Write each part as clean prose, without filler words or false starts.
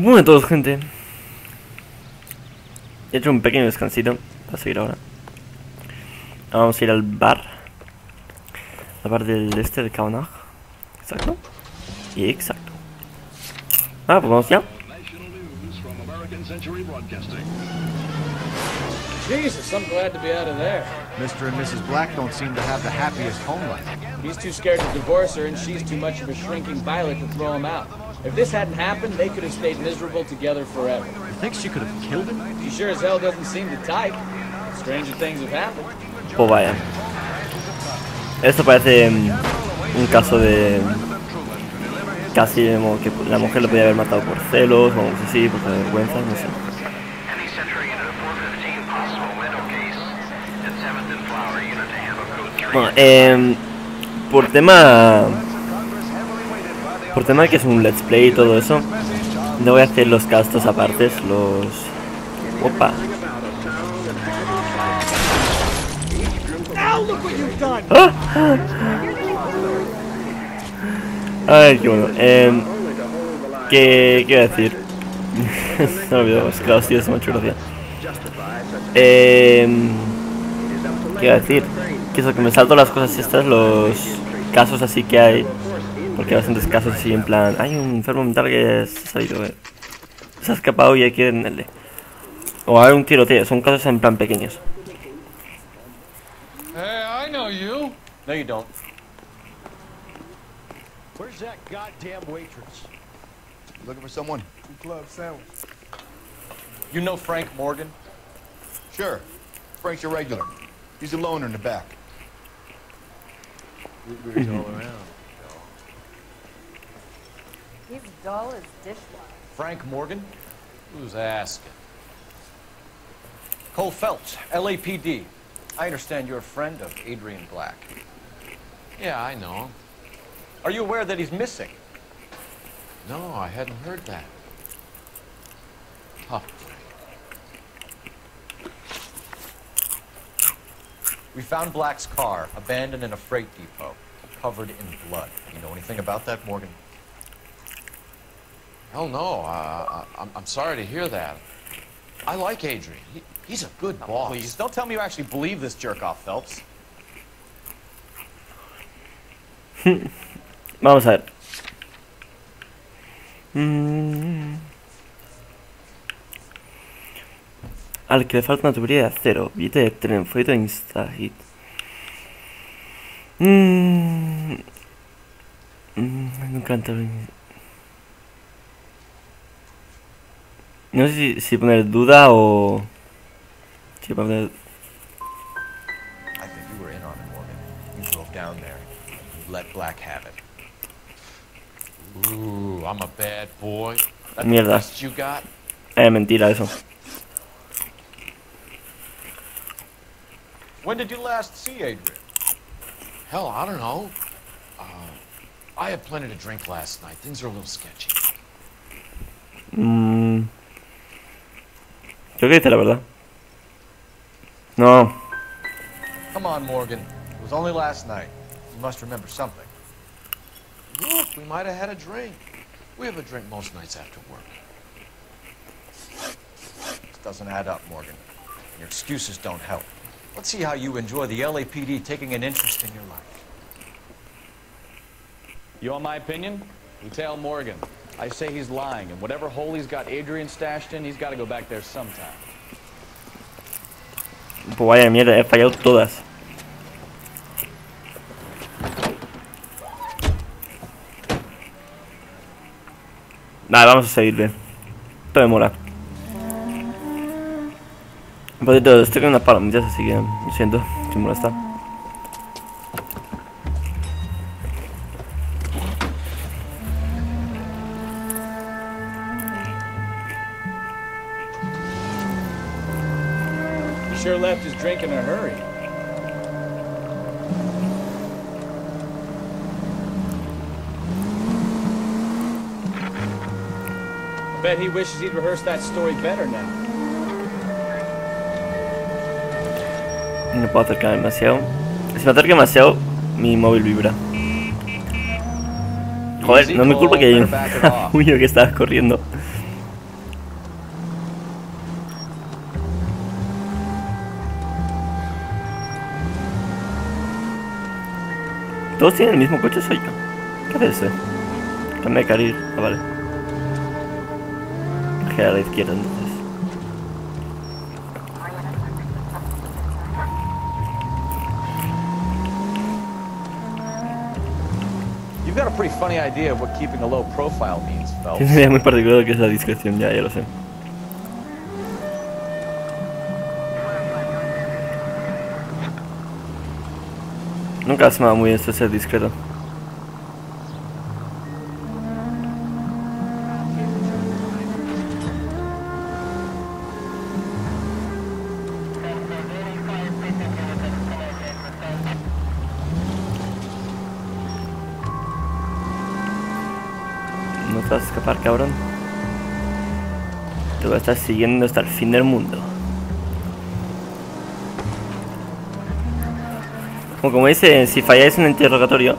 Bueno, a todos, gente. He hecho un pequeño descansito para seguir ahora. Ahora vamos a ir al bar. Al bar del este de campaña. Exacto. Y exacto. Ah, pues vamos ya. Jesus, I'm glad to be out of there. Mr. and Mrs. Black don't seem to have the happiest home life. He's too scared to divorce her, and she's too much of a shrinking violet to throw him out. If this hadn't happened, they could have stayed miserable together forever. You think she could have killed him? She sure as hell doesn't seem the type. Stranger things have happened. Pues vaya. Esto parece un caso de... Casi como que la mujer lo podía haber matado por celos, o algo así, por vergüenza, no sé. Bueno, por tema de que es un let's play y todo eso, no voy a hacer los castos apartes, los... Opa. ¡Ah! Ay, qué bueno. ¿Qué iba a decir? Se me olvidó, es que los tíos se me ha hecho gracia. ¿Qué iba a decir? Que eso, que me salto las cosas estas, los casos así que hay. Porque hay bastantes casos así en plan, hay un enfermo mental que se ha salido, se ha escapado y hay que ir en el... O hay un tiroteo, son casos en plan pequeños. Hey, I know you. No, you don't. Where's that goddamn waitress? Looking for someone? Two club sandwich. You know Frank Morgan? Sure. Frank's a regular. He's a loner in the back. Blueberries all around. He's dull as dishwater. Frank Morgan? Who's asking? Cole Phelps, LAPD. I understand you're a friend of Adrian Black. Yeah, I know. Are you aware that he's missing? No, I hadn't heard that. Huh. We found Black's car, abandoned in a freight depot, covered in blood. You know anything about that, Morgan? Hell no. I'm sorry to hear that. I like Adrian. He's a good boss. Please, don't tell me you actually believe this jerk-off, Phelps. Vamos a ver. Al que le falta una tubería de acero, billete de tren, folleto de Instahit. Me encanta. No sé si poner duda o... Si poner... I think you were in on it, Morgan. You drove down there. You let Black have it. Ooh, I'm a bad boy. That's Mierda. the best you got? Mentira eso. When did you last see Adrian? Hell, I don't know. I had plenty to drink last night. Things are a little sketchy. Creo que dice la verdad. No. Come on, Morgan. It was only last night. You must remember something. Look, we might have had a drink. We have a drink most nights after work. This doesn't add up, Morgan. Your excuses don't help. Let's see how you enjoy the LAPD taking an interest in your life. You want my opinion? You tell Morgan. I say he's lying, and whatever hole he's got Adrian stashed in, he's got to go back there sometime. Pues vaya mierda, he fallado todas. Vale, vamos a seguirle. Esto me mola. Un poquito, estoy con unas palomitas, así que lo siento, si me molesta. He sure left his drink in a hurry. I bet he wishes he'd rehearsed that story better now. No puedo acercar demasiado. Si me acerco demasiado, mi móvil vibra. Joder, no es mi culpa que hay un capullo que estaba corriendo. Todos tienen el mismo coche, soy yo. ¿Qué hace ese? Cambia de carril. Ah, vale. Gira a la izquierda entonces. You've got a pretty funny idea of what keeping a low profile means, Phelps. Tiene una idea muy particular de que es la discreción, ya lo sé. Nunca se me va muy bien esto de ser discreto. No te vas a escapar, cabrón. Te voy a estar siguiendo hasta el fin del mundo. Como dice, si falláis en el interrogatorio,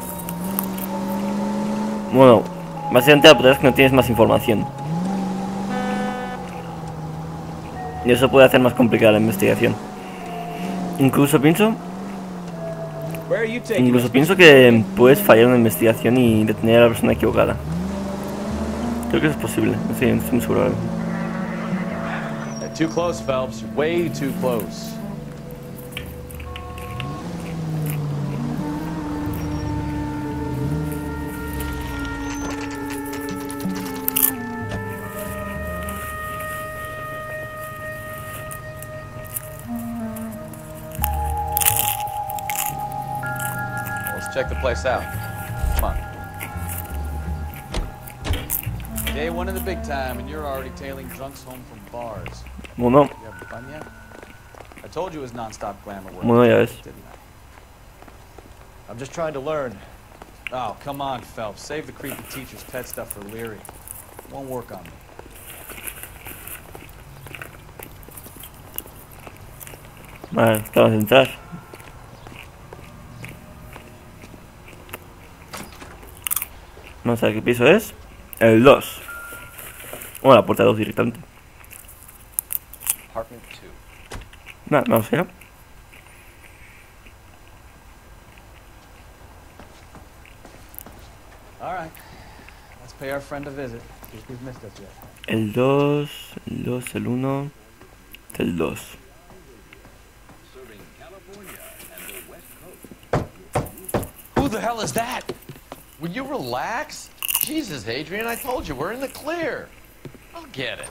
bueno, básicamente la putada es que no tienes más información. Y eso puede hacer más complicada la investigación. Incluso pienso que puedes fallar en la investigación y detener a la persona equivocada. Creo que eso es posible, no estoy muy seguro ahora. Too close, Phelps. Way too close. Check the place out. Come on. Day one in the big time, and you're already tailing drunks home from bars. Bueno, You having fun yet? I told you it was non-stop glamour work. bueno, ya ves. Didn't I? I'm just trying to learn. Oh, come on, Phelps. Save the creepy teacher's pet stuff for Leary. It won't work on me. Vale, acabas de entrar. No sé qué piso es. El 2. Bueno, la puerta 2 directamente. Apartment 2. Nada, vamos allá. All right. Let's pay our friend a visit. See if he's missed us yet. El 2, el 2, el 1, el 2. Who the hell is that? Will you relax? Jesus, Adrian, I told you, we're in the clear. I'll get it.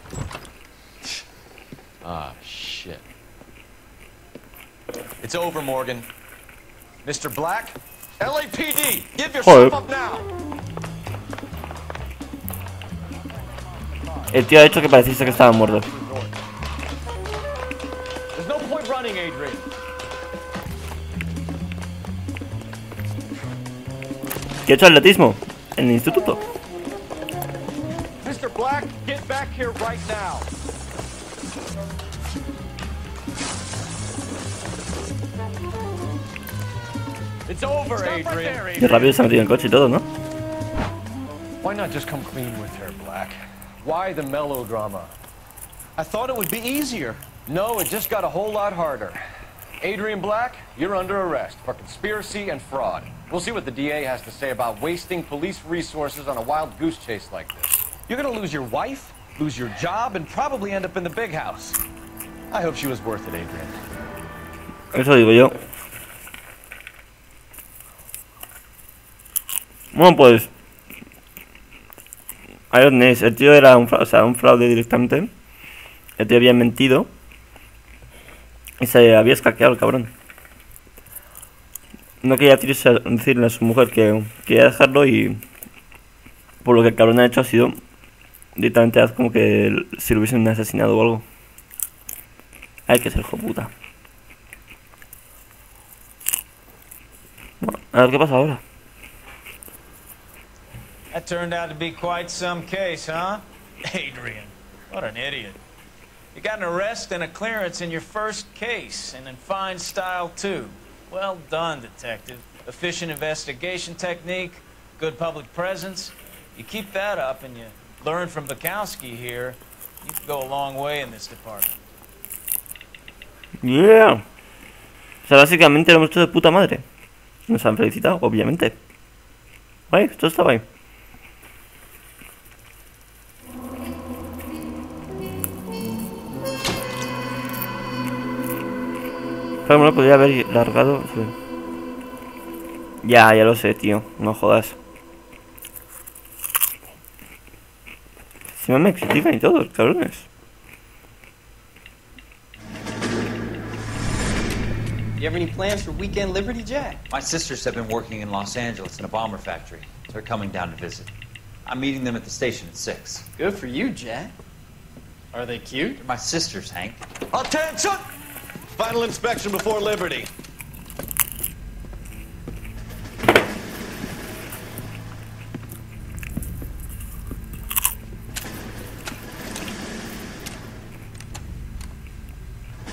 Ah, shit. It's over, Morgan. Mr. Black? LAPD, give yourself up now. El tío ha hecho que pareciese que estaba muerto. There's no point running, Adrian. ¿Qué ha hecho atletismo? En el instituto. Mr. Black, get back here right now. It's over, Adrian. Qué rápido se ha metido en el coche y todo, ¿no? Why not just come clean with her, Black? Why the melodrama? I thought it would be easier. No, it just got a whole lot harder. Adrian Black, you're under arrest for conspiracy and fraud. We'll see what the DA has to say about wasting police resources on a wild goose chase like this. You're gonna lose your wife, lose your job, and probably end up in the big house. I hope she was worth it, Adrian. Eso digo yo. Bueno, pues ahí lo tenéis. El tío era un fraude directamente. El tío había mentido y se había escaqueado el cabrón. No quería decirle a su mujer que quería dejarlo, y por lo que el cabrón ha hecho ha sido directamente como que si lo hubiesen asesinado o algo. Hay que ser hijo puta. Bueno, a ver qué pasa ahora. That turned out to be quite some case, huh? Adrian, what an idiot. You got an arrest and a clearance in your first case, and in fine style, too. Well done, detective. Efficient investigation technique, good public presence. You keep that up and you learn from Bukowski here, you can go a long way in this department. Yeah. O sea, básicamente lo hemos hecho de puta madre. Nos han felicitado, obviamente. Guay, esto está guay. Pero me lo podría haber largado. Sí. Ya lo sé, tío. No jodas. Si me critican y todos, cabrones. You have any plans for weekend Liberty, Jack? My sisters have been working in Los Angeles in a bomber factory. They're coming down to visit. I'm meeting them at the station at 6. Good for you, Jack. Are they cute? They're my sisters, Hank. Attention! Final inspection before Liberty.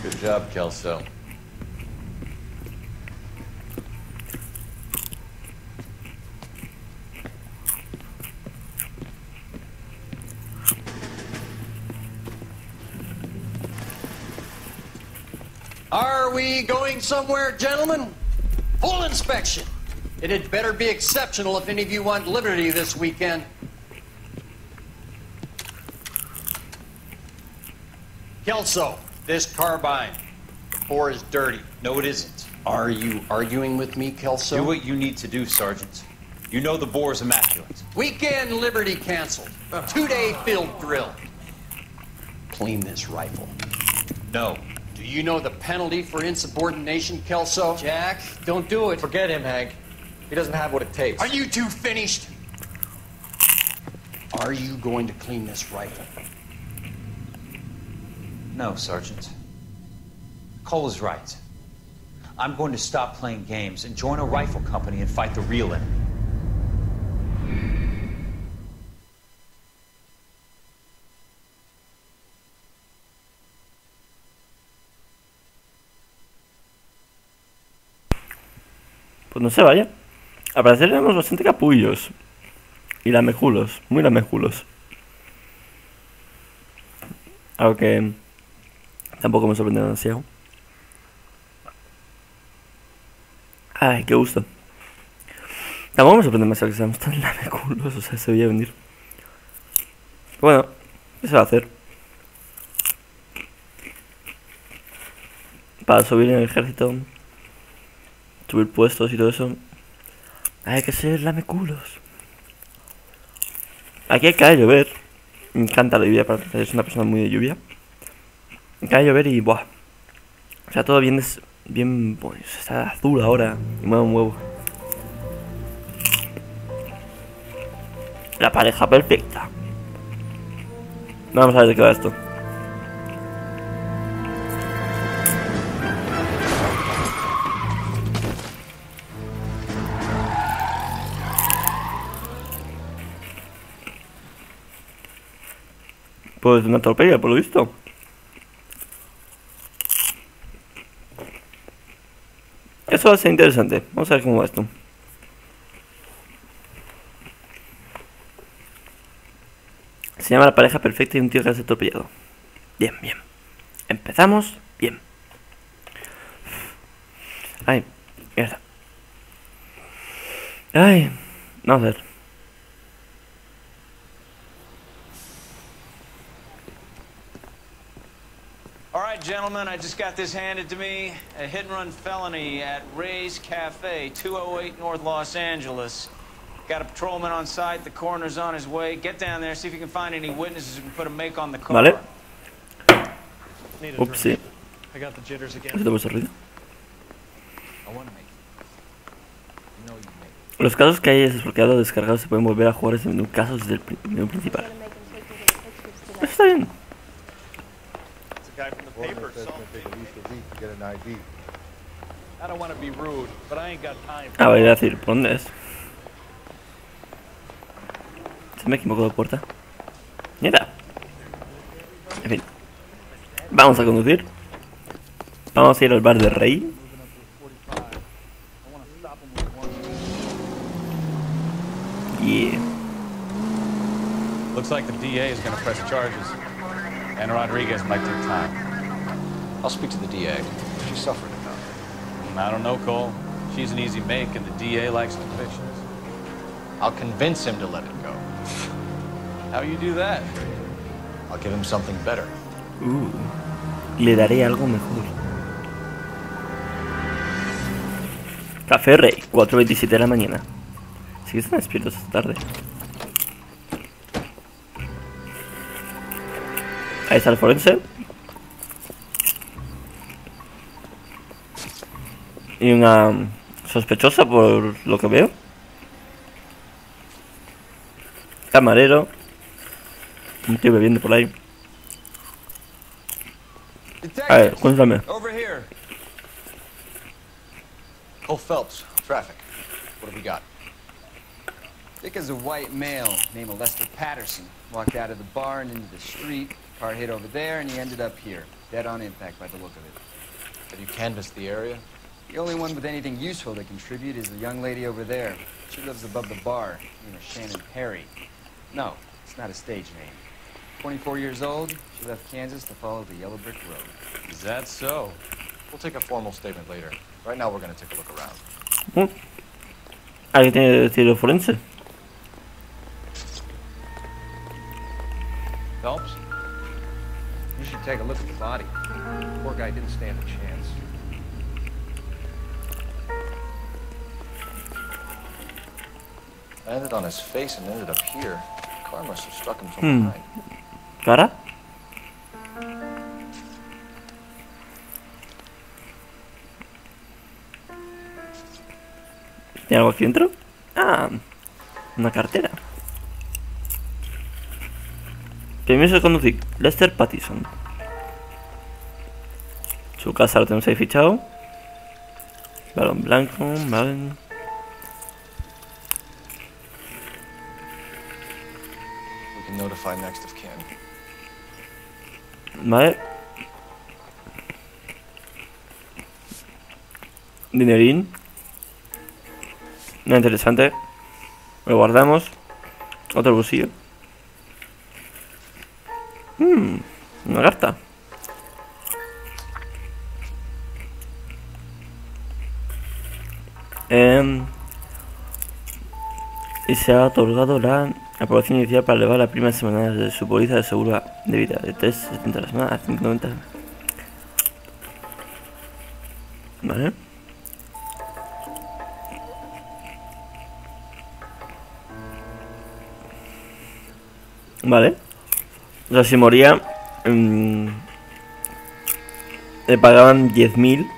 Good job, Kelso. Are we going somewhere, gentlemen? Full inspection. It had better be exceptional if any of you want Liberty this weekend. Kelso, this carbine. Bore is dirty. No, it isn't. Are you arguing with me, Kelso? Do what you need to do, Sergeant. You know the bore is immaculate. Weekend Liberty canceled. A 2-day field drill. Clean this rifle. No. Do you know the penalty for insubordination, Kelso? Jack, don't do it. Forget him, Hank. He doesn't have what it takes. Are you two finished? Are you going to clean this rifle? No, Sergeant. Cole is right. I'm going to stop playing games and join a rifle company and fight the real enemy. Pues no se vaya. Al parecer tenemos bastante capullos. Y lamejulos. Muy lamejulos. Algo que tampoco me sorprende demasiado. Ay, qué gusto. Tampoco me sorprende demasiado que seamos tan lameculos. O sea, se veía venir. Bueno, ¿qué se va a hacer? Para subir en el ejército, subir puestos y todo eso, hay que ser lameculos. Aquí hay que llover. Me encanta la lluvia, es una persona muy de lluvia. Me cae llover y buah. O sea, todo bien, bien, pues está azul ahora. Y mueve un huevo. La pareja perfecta. Vamos a ver de qué va esto. Pues una atropella, por lo visto. Eso va a ser interesante. Vamos a ver cómo va esto. Se llama La pareja perfecta y un tío que se ha atropellado. Bien, bien. Empezamos bien. Ay, mierda. Ay, vamos a ver. All right, gentlemen, I just got this handed to me. A hit-and-run felony at Ray's Cafe, 208 North Los Angeles. Got a patrolman on site. The coroner's on his way. Get down there, see if you can find any witnesses who can put a make on the car. Vale. Upsi. I got the jitters again. ¿Qué te puso ruido? I want to make it. You know you make it. Los casos que hayas desbloqueado o descargado se pueden volver a jugar desde el menú casos desde el menú principal. Está bien. Ah, voy a decir, ¿por dónde es? Se me equivocó de puerta. Mierda. En fin. Vamos a conducir. Vamos a ir al bar de Rey. Yeah. Looks like the DA is going to press charges. And Rodriguez might take time. I'll speak to the DA. She suffered enough. I don't know, Cole. She's an easy make and the DA likes convictions. I'll convince him to let it go. How you do that? I'll give him something better. Le daré algo mejor. Café Rey, 4:27 de la mañana. Sí que están despiertos esta tarde. Ahí está el forense. Y una sospechosa por lo que veo. Camarero. Un tío bebiendo por ahí. A ver, cuéntame. Over here. Cole Phelps, traffic. What have we got? Thick as a white male named Lester Patterson. Walked out of the bar and into the street. Car hit over there and he ended up here. Dead on impact by the look of it. Have you canvassed the area? The only one with anything useful to contribute is the young lady over there. She lives above the bar. Name is Shannon Perry. No, it's not a stage name. 24 years old, she left Kansas to follow the yellow brick road. Is that so? We'll take a formal statement later. Right now we're going to take a look around. ¿Qué tiene que decir el forense? Phelps? You should take a look at the body. Poor guy didn't stand a chance. Landed on his face and ended up here. The car must have struck him from behind. ¿Cara? ¿Tiene algo aquí dentro? Ah, una cartera. Permiso de conducir. Lester Patterson. Su casa lo tenemos ahí fichado. Balón blanco, vale. We can notify next of kin. Vale. Dinerín. No interesante. Lo guardamos. Otro bolsillo. Una carta. Y se ha otorgado la aprobación inicial para elevar la prima semanal de su póliza de seguro de vida de 3,70 a la semana a 190. Vale. Vale. O sea, si moría, le pagaban 10.000.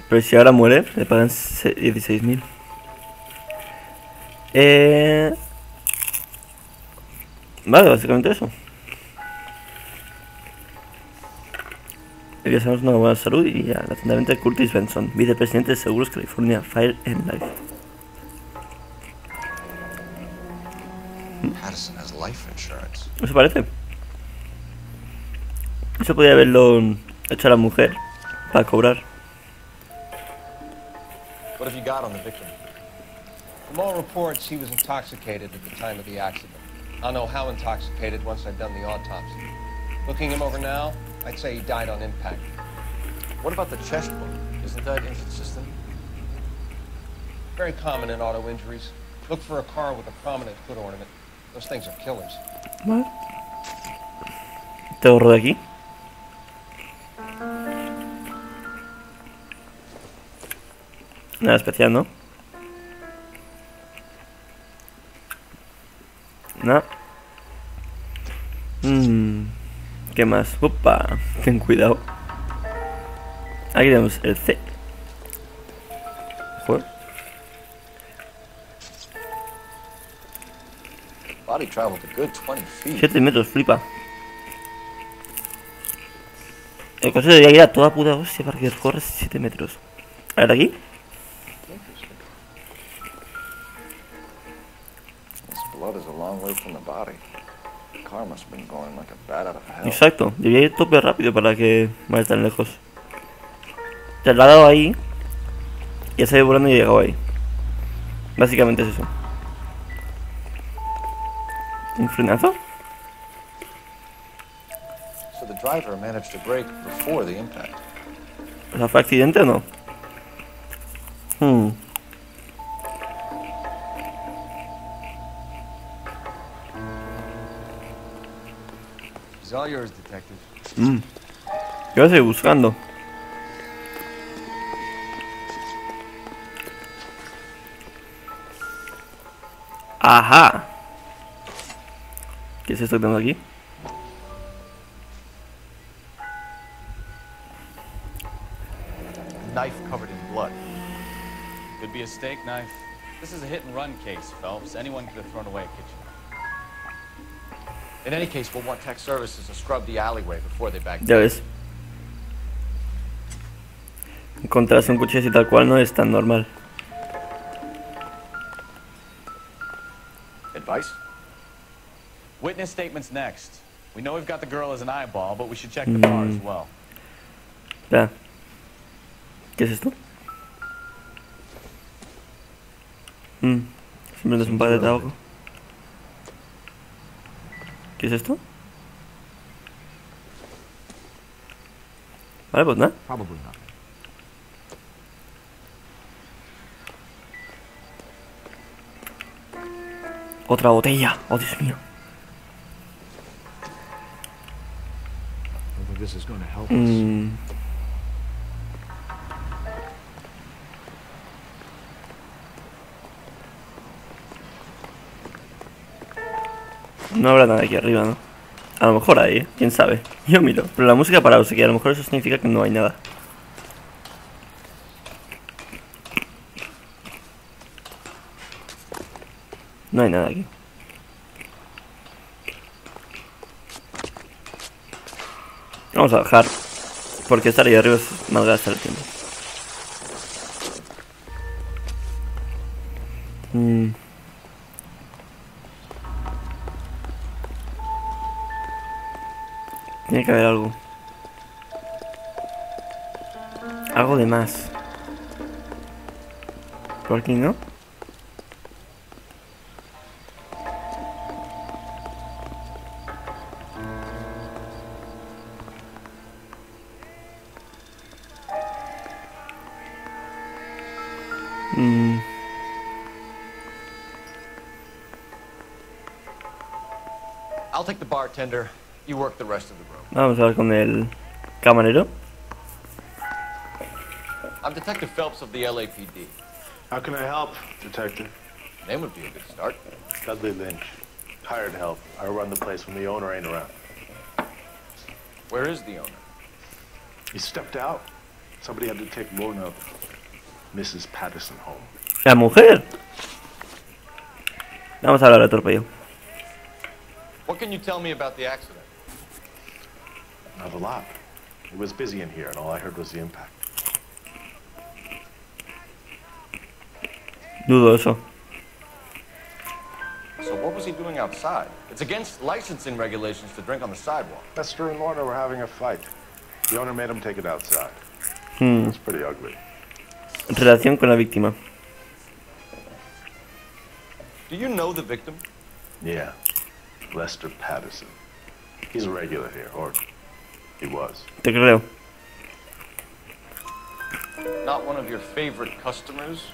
Pero si ahora muere, le pagan 16.000. Vale, básicamente eso. Deseamos una buena salud y atentamente Curtis Benson, vicepresidente de Seguros California Fire and Life. Patterson has life insurance. ¿Eso parece? Eso podría haberlo hecho a la mujer para cobrar. What have you got on the victim? From all reports, he was intoxicated at the time of the accident. I'll know how intoxicated once I've done the autopsy. Looking him over now, I'd say he died on impact. What about the chest wound? Isn't that inconsistent? Very common in auto injuries. Look for a car with a prominent foot ornament. Those things are killers. Vale. Te borro de aquí. Nada especial, ¿no? Nada. ¿Qué más? Opa, ten cuidado. Aquí tenemos el C. Joder. Body traveled a good 20 feet. 7 metros, flipa. El coche debería ir a toda puta hostia para que corra 7 metros. A ver, aquí. Exacto, debería ir tope rápido para que vaya tan lejos. Se la ha dado ahí y ya se ha ido volando y ha llegado ahí. Básicamente es eso. ¿Un frenazo? So the driver managed to brake before the impact. O sea, ¿fue accidente o no? She's all yours, detective. Yo la estoy buscando. Ajá. ¿Qué es esto que tengo aquí? Knife covered in blood. Could be a steak knife. This is a hit-and-run case, Phelps. Anyone could have thrown away a kitchen. In any case, we'll want tech services to scrub the alleyway before they back. Ya ves. Encontrarse un cuchillo así tal cual no es tan normal. Advice? Witness statements next. We know we've got the girl as an eyeball, but we should check the bar as well. Ya. ¿Qué es esto? Siempre es un par de tabaco. ¿Qué es esto? Vale, pues nada. Otra botella. Oh, Dios mío. No habrá nada aquí arriba, ¿no? A lo mejor hay, ¿eh? ¿Quién sabe? Yo miro. Pero la música ha parado, así que a lo mejor eso significa que no hay nada. No hay nada aquí. Vamos a bajar. Porque estar ahí arriba es malgastar el tiempo. Tiene que haber algo. Algo de más. Por aquí, ¿no? I'll take the bartender. You work the rest of the room. Vamos a hablar con el camarero. I'm Detective Phelps of the LAPD. How can I help, Detective? Name would be a good start. Dudley Lynch. Hired help. I run the place when the owner ain't around. Where is the owner? He stepped out. Somebody had to take Lorna, Mrs. Patterson, home. La mujer. Vamos a hablar de atropello. What can you tell me about the accident? Not a lot. It was busy in here, and all I heard was the impact. Dudo eso. So what was he doing outside? It's against licensing regulations to drink on the sidewalk. Lester and Lorna were having a fight. The owner made him take it outside. It's pretty ugly. Relación con la víctima. Do you know the victim? Yeah. Lester Patterson. He's a regular here, or he was. Te creo. Not one of your favorite customers?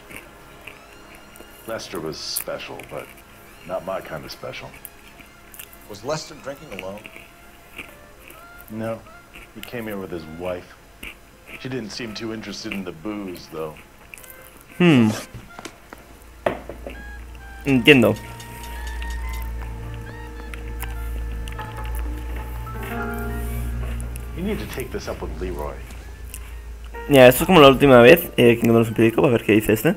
Lester was special, but not my kind of special. Was Lester drinking alone? No. He came here with his wife. She didn't seem too interested in the booze, though. Entiendo. You need to take this up with Leroy. Ya, esto es como la última vez que encontramos un periódico. A ver qué dice este.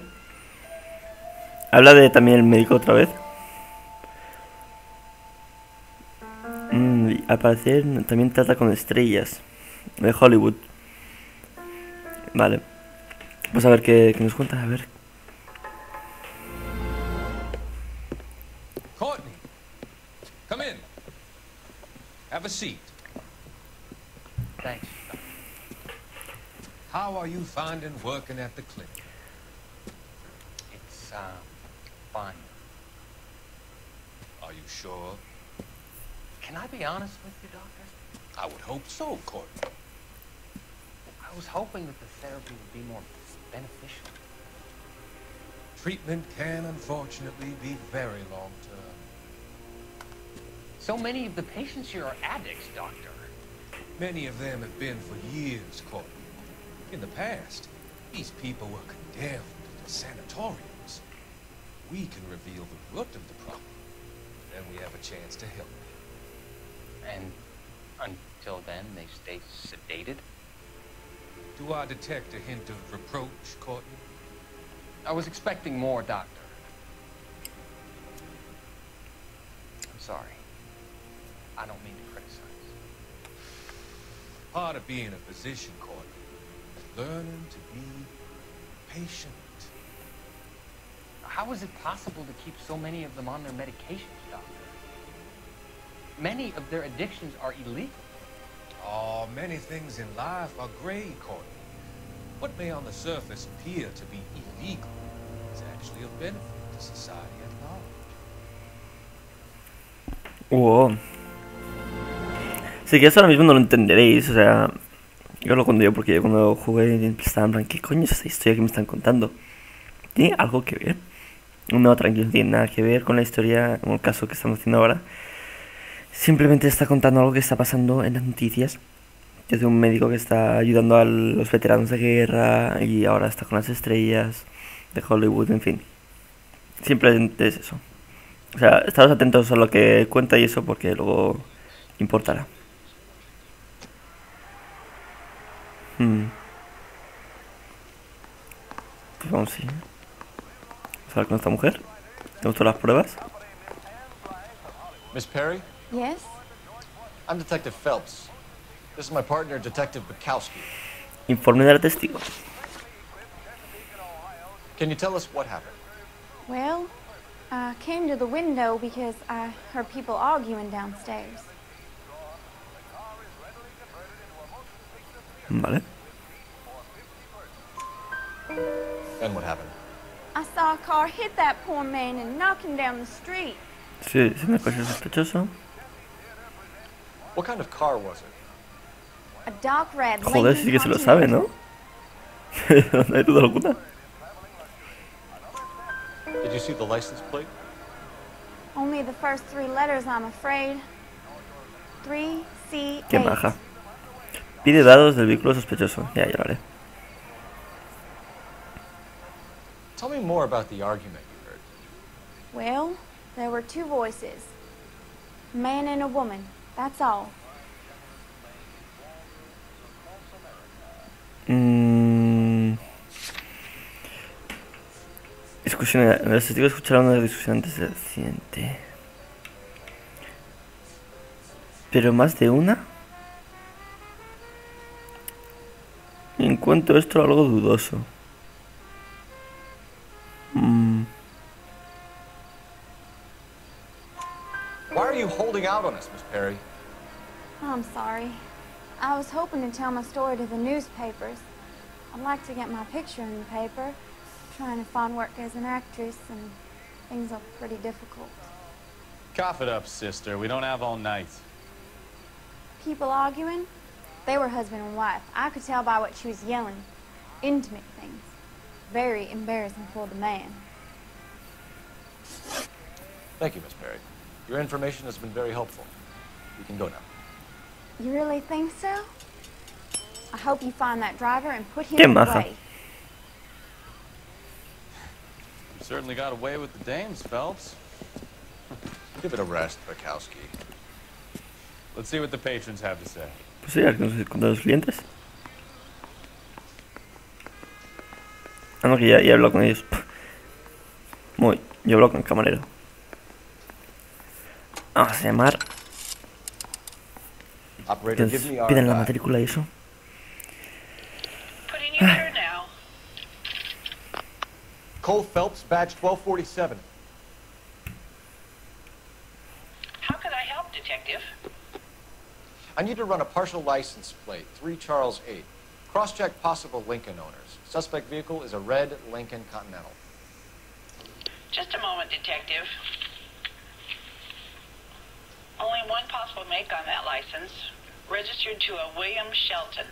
Habla de también el médico otra vez. Al parecer también trata con estrellas de Hollywood. Vale. Pues a ver qué nos cuenta. A ver. Courtney, come in. Have a seat. Thanks. How are you finding working at the clinic? It's, fine. Are you sure? Can I be honest with you, Doctor? I would hope so, Courtney. I was hoping that the therapy would be more beneficial. treatment can unfortunately be very long-term. So many of the patients here are addicts, Doctor. Many of them have been for years, Courtney. In the past, these people were condemned to sanatoriums. We can reveal the root of the problem. Then we have a chance to help. And until then, they stay sedated? Do I detect a hint of reproach, Courtney? I was expecting more, Doctor. I'm sorry. I don't mean to criticize. Part of being a physician, Courtney, is learning to be patient. How is it possible to keep so many of them on their medications, Doctor? Many of their addictions are illegal. Oh, many things in life are gray, Courtney. What may on the surface appear to be illegal is actually of benefit to society at large. Wow. Sí que eso ahora mismo no lo entenderéis, o sea, yo lo cuento yo porque yo cuando jugué estaba en plan, ¿qué coño es esta historia que me están contando? ¿Tiene algo que ver? No, tranquilo, no tiene nada que ver con la historia, como el caso que estamos haciendo ahora. Simplemente está contando algo que está pasando en las noticias. Es de un médico que está ayudando a los veteranos de guerra y ahora está con las estrellas de Hollywood, en fin. Simplemente es eso. O sea, estaros atentos a lo que cuenta y eso porque luego importará. Pues vamos a ir. Vamos a hablar con esta mujer. ¿Tenemos todas las pruebas? Miss Perry? Yes? I'm Detective Phelps. This is my partner, Detective Bukowski. Informe del testigo. Can you tell us what happened? Well, I came to the window because I heard people arguing downstairs. Vale. Then what happened? I saw a car hit that poor man and knock him down the street. Sí, sí me parece sospechoso. What kind of car was it? A dark red Joder, sí que se lo sabe, ¿no? No hay duda alguna. Did you see the license plate? Only the first 3 letters, I'm afraid. 3C8. Qué maja. Pide datos del vehículo sospechoso. Ya lo haré. Tell me more about the argument you heard. Well, there were 2 voices. A man and a woman. That's all. Discusión. Los testigos escucharon una discusión antes del accidente. ¿Pero más de una? Encuentro esto algo dudoso. Why are you holding out on us, Miss Perry? I'm sorry. I was hoping to tell my story to the newspapers. I'd like to get my picture in the paper. Trying to find work as an actress, and things are pretty difficult. Cough it up, sister. We don't have all night. People arguing? They were husband and wife. I could tell by what she was yelling. Intimate things. Very embarrassing for the man. Thank you, Miss Perry. Your information has been very helpful. You can go now. You really think so? I hope you find that driver and put him away. You certainly got away with the dames, Phelps. Give it a rest, Bukowski. Let's see what the patrons have to say. Pues sí, a ver qué nos contan los clientes. Ah, no, que ya he hablado con ellos. Muy, yo he hablado con el camarero. Vamos a llamar. Entonces, piden la matrícula y eso. Cole Phelps, badge 1247. How can I help, Detective? I need to run a partial license plate, 3 Charles 8. Cross-check possible Lincoln owners. Suspect vehicle is a red Lincoln Continental. Just a moment, Detective. Only one possible make on that license. Registered to a William Shelton,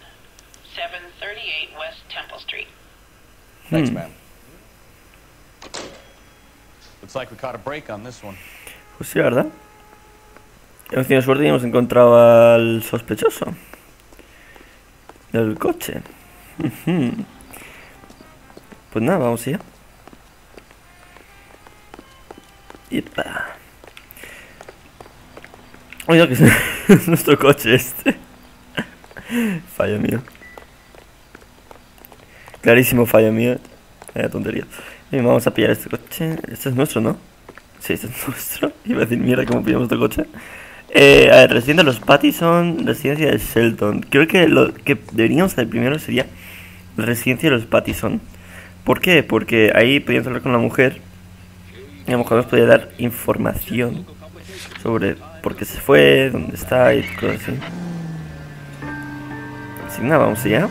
738 West Temple Street. Thanks, ma'am. Looks like we caught a break on this one. Pues sí, ¿verdad? Hemos tenido suerte y hemos encontrado al sospechoso del coche. Pues nada, vamos allá. Yepa. Oiga, que es nuestro coche este. Fallo mío. Clarísimo fallo mío. Tontería. Vamos a pillar este coche. Este es nuestro, ¿no? Sí, este es nuestro. Iba a decir, mierda, cómo pillamos este coche. A ver, residencia de los Pattison, residencia de Shelton. Creo que lo que deberíamos hacer primero sería residencia de los Pattison. ¿Por qué? Porque ahí podíamos hablar con la mujer y a lo mejor nos podía dar información sobre por qué se fue, dónde está y cosas así. Así nada, vamos allá.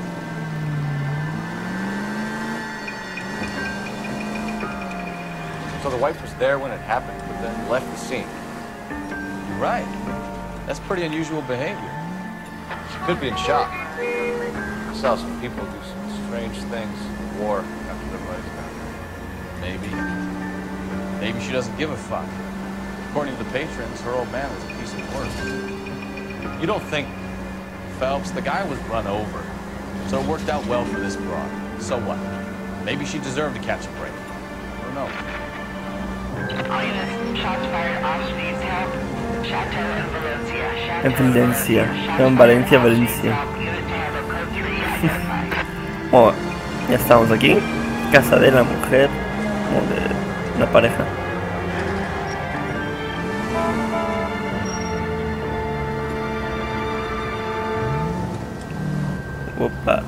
So the wife was there when it happened, but then left the scene. You're right. That's pretty unusual behavior. She could be in shock. I saw some people do some strange things in war after their wives died. Maybe she doesn't give a fuck. According to the patrons, her old man was a piece of work. You don't think, Phelps, the guy was run over. So it worked out well for this broad. So what? Maybe she deserved to catch a break. I don't know. All units, shots fired off Steve's help. Chateau and Valencia. En Valencia. En Valencia, Valencia. Oh, ya estamos aquí. Casa de la mujer. O de la pareja. Opa.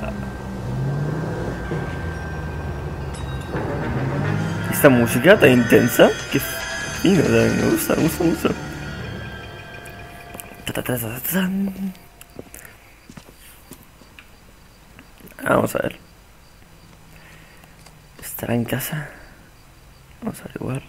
Esta música tan intensa. Qué fino, me gusta mucho. Vamos a ver. ¿Estará en casa? Vamos a averiguar.